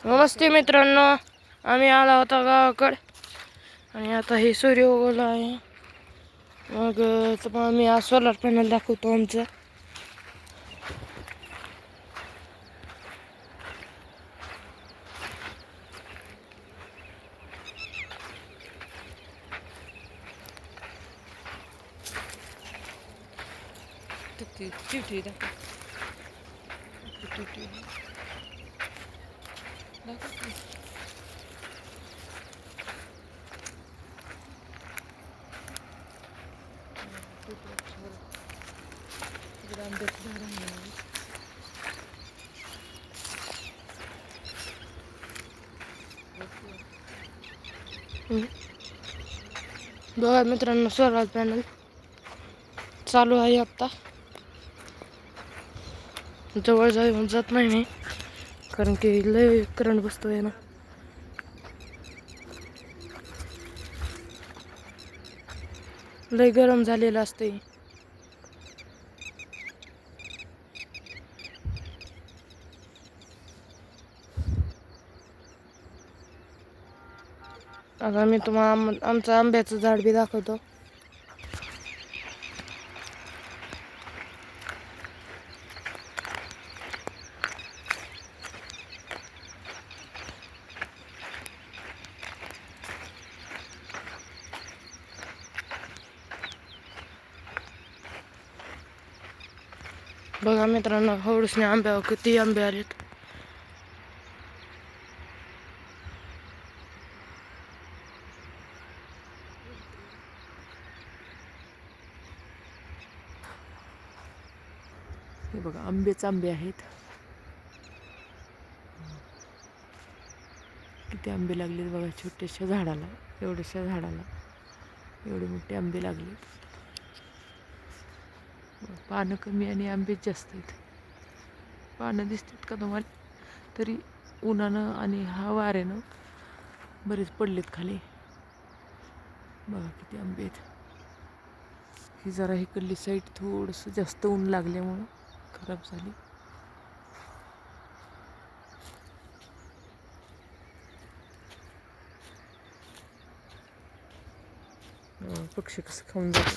नमस्ते मित्रांनो, आम्ही आला होता गावाकडे आणि आता हे सूर्य उगवला आहे. मग मी आज सोलर पॅनल दाखवतो आमचं. बघा मित्रांनो, सोलर पॅनल चालू आहे. आता जवळ जात नाही मी, कारण की लय करंट बसतोय ना. लय गरम झालेलं असते. आता मी तुम्हाला आमचं आंब्याचं झाड बी दाखवतो. बघा मित्रांनो, हळूसने आंब्यावर किती आंबे आलेत. हे बघा, आंबेच आंबे आहेत. किती आंबे लागलेत बघा. छोट्याशा झाडाला, एवढ्याशा झाडाला एवढे मोठे आंबे लागलेत. पानं कमी आणि आंबे जास्त आहेत. पानं दिसतात का तुम्हाला? तरी उन्हानं आणि हा वाऱ्यानं बरेच पडलेत खाली. बघा किती आंबे आहेत. ही जरा इकडली साईड थोडंसं जास्त ऊन लागल्यामुळं खराब झाली. पक्षी कसं खाऊन जातात,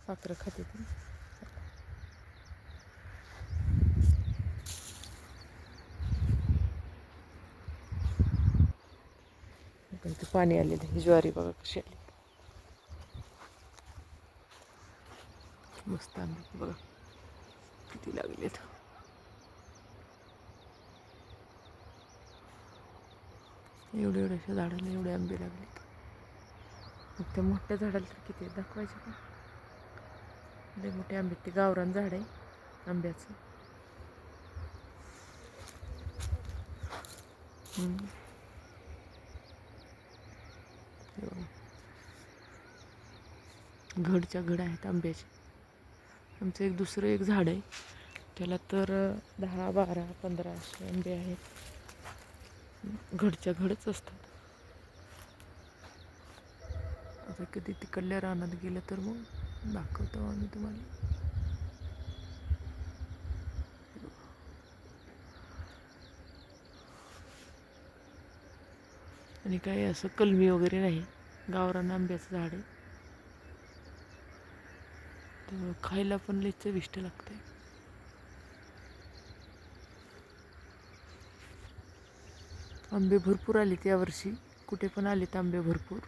पाखरं खातात. ते पाणी आलेलं. ही ज्वारी बघा कशी आली. मस्त आंबे बघा किती लागलेत. एवढ्या एवढ्याशा झाडाला एवढे आंबे लागलेत. मग त्या मोठ्या झाडाला तर किती दाखवायचे का? लय मोठे आंबे. ते गावरान झाड आहे आंब्याचं. घडच्या घड आहेत आंब्याचे. आमचं एक दुसरं एक झाड आहे, त्याला तर 10, 12, 15 असे आंबे आहेत. घडच्या घडच असतात. आता कधी तिकडल्या रानात गेलं तर मग दाखवतो आम्ही तुम्हाला. आणि काही असं कलमी वगैरे नाही, गावरान आंब्याचं झाड आहे. तर खायला पण लय चविष्ट लागते. आंबे भरपूर आलेत यावर्षी. कुठे पण आलेत आंबे भरपूर.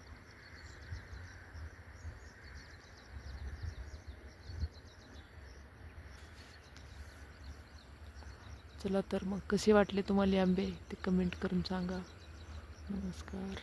चला तर मग, कसे वाटले तुम्हाला आंबे ते कमेंट करून सांगा. नमस्कार.